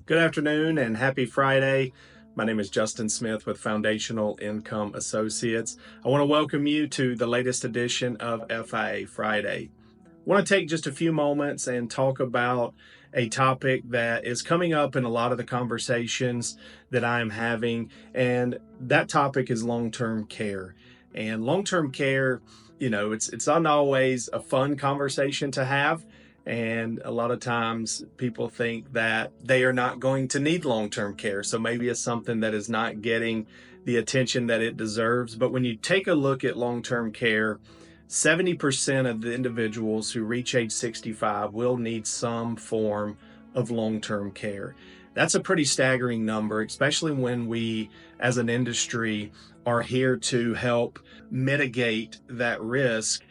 Good afternoon and happy Friday. My name is Justin Smith with Foundational Income Associates. I want to welcome you to the latest edition of FIA Friday. I want to take just a few moments and talk about a topic that is coming up in a lot of the conversations that I'm having, and that topic is long-term care. And long-term care, it's not always a fun conversation to have. And a lot of times people think that they are not going to need long-term care. So maybe it's something that is not getting the attention that it deserves. But when you take a look at long-term care, 70% of the individuals who reach age 65 will need some form of long-term care. That's a pretty staggering number, especially when we, as an industry, are here to help mitigate that risk.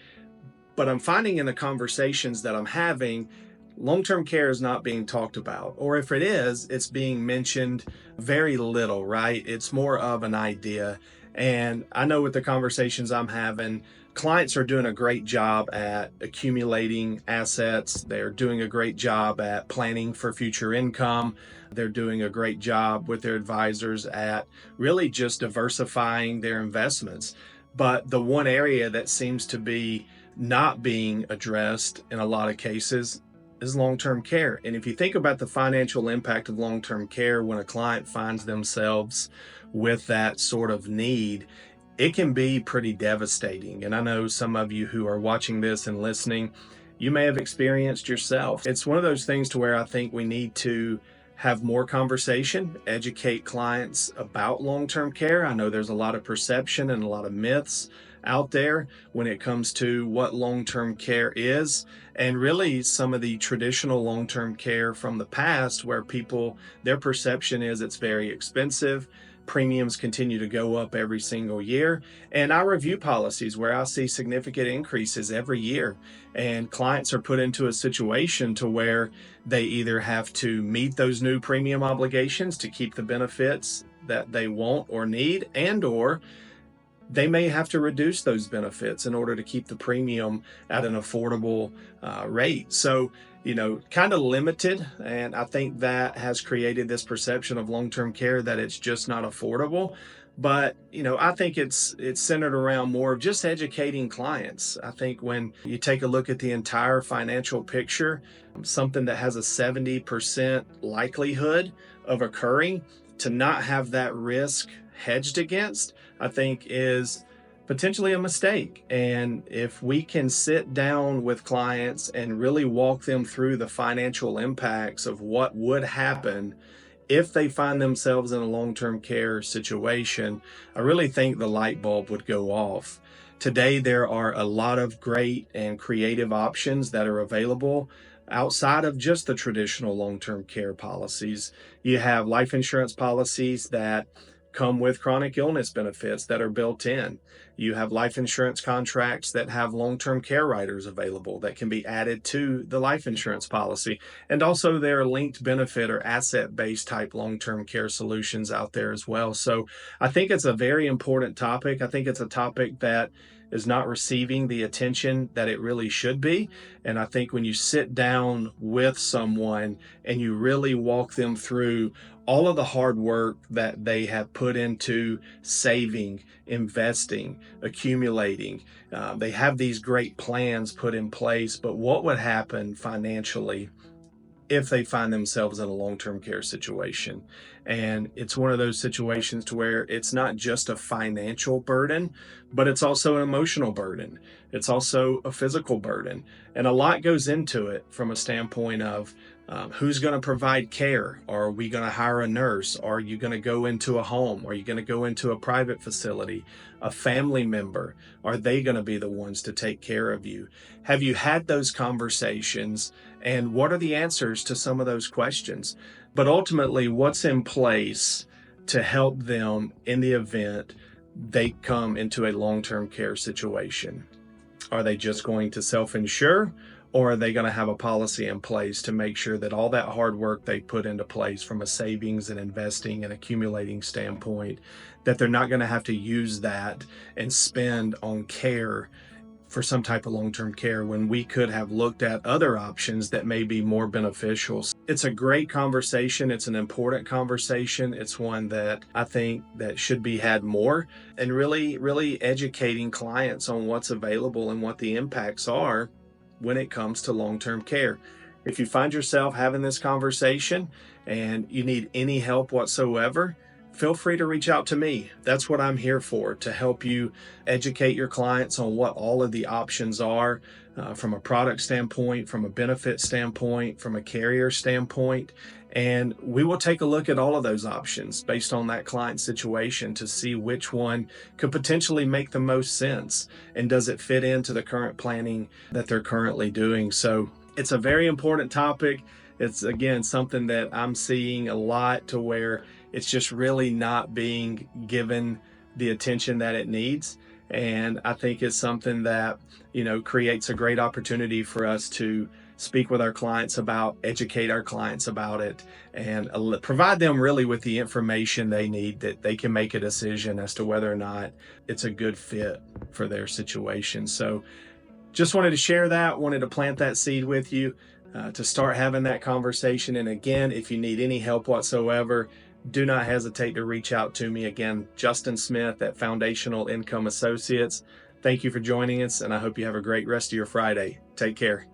But I'm finding in the conversations that I'm having, long-term care is not being talked about. Or if it is, it's being mentioned very little, right? It's more of an idea. And I know with the conversations I'm having, clients are doing a great job at accumulating assets. They're doing a great job at planning for future income. They're doing a great job with their advisors at really just diversifying their investments. But the one area that seems to be not being addressed in a lot of cases is long-term care. And if you think about the financial impact of long-term care when a client finds themselves with that sort of need, it can be pretty devastating. And I know some of you who are watching this and listening, you may have experienced yourself. It's one of those things to where I think we need to have more conversation, educate clients about long-term care. I know there's a lot of perception and a lot of myths out there when it comes to what long-term care is, and really some of the traditional long-term care from the past where people, their perception is it's very expensive. Premiums continue to go up every single year. And I review policies where I see significant increases every year. And clients are put into a situation to where they either have to meet those new premium obligations to keep the benefits that they want or need, and or they may have to reduce those benefits in order to keep the premium at an affordable rate. So, kind of limited. And I think that has created this perception of long-term care that it's just not affordable. But, I think it's centered around more of just educating clients. I think when you take a look at the entire financial picture, something that has a 70% likelihood of occurring, to not have that risk hedged against, I think is potentially a mistake. And if we can sit down with clients and really walk them through the financial impacts of what would happen if they find themselves in a long-term care situation, I really think the light bulb would go off. Today, there are a lot of great and creative options that are available outside of just the traditional long-term care policies. You have life insurance policies that come with chronic illness benefits that are built in. You have life insurance contracts that have long-term care riders available that can be added to the life insurance policy. And also there are linked benefit or asset-based type long-term care solutions out there as well. So I think it's a very important topic. I think it's a topic that is not receiving the attention that it really should be. And I think when you sit down with someone and you really walk them through all of the hard work that they have put into saving, investing, accumulating, they have these great plans put in place, but what would happen financially if they find themselves in a long-term care situation? And it's one of those situations to where it's not just a financial burden, but it's also an emotional burden. It's also a physical burden. And a lot goes into it from a standpoint of who's going to provide care? Are we going to hire a nurse? Are you going to go into a home? Are you going to go into a private facility? A family member? Are they going to be the ones to take care of you? Have you had those conversations? And what are the answers to some of those questions? But ultimately, what's in place to help them in the event they come into a long-term care situation? Are they just going to self-insure? Or are they going to have a policy in place to make sure that all that hard work they put into place from a savings and investing and accumulating standpoint, that they're not going to have to use that and spend on care for some type of long-term care when we could have looked at other options that may be more beneficial. It's a great conversation. It's an important conversation. It's one that I think that should be had more, and really educating clients on what's available and what the impacts are when it comes to long-term care. If you find yourself having this conversation and you need any help whatsoever, feel free to reach out to me. That's what I'm here for, to help you educate your clients on what all of the options are from a product standpoint, from a benefit standpoint, from a carrier standpoint. And we will take a look at all of those options based on that client situation to see which one could potentially make the most sense, and does it fit into the current planning that they're currently doing. So it's a very important topic. It's, again, something that I'm seeing a lot, to where it's just really not being given the attention that it needs. And I think it's something that, creates a great opportunity for us to speak with our clients about, educate our clients about it, and provide them really with the information they need, that they can make a decision as to whether or not it's a good fit for their situation. So just wanted to share that, wanted to plant that seed with you to start having that conversation. And again, if you need any help whatsoever, do not hesitate to reach out to me. Again, Justin Smith at Foundational Income Associates. Thank you for joining us, and I hope you have a great rest of your Friday. Take care.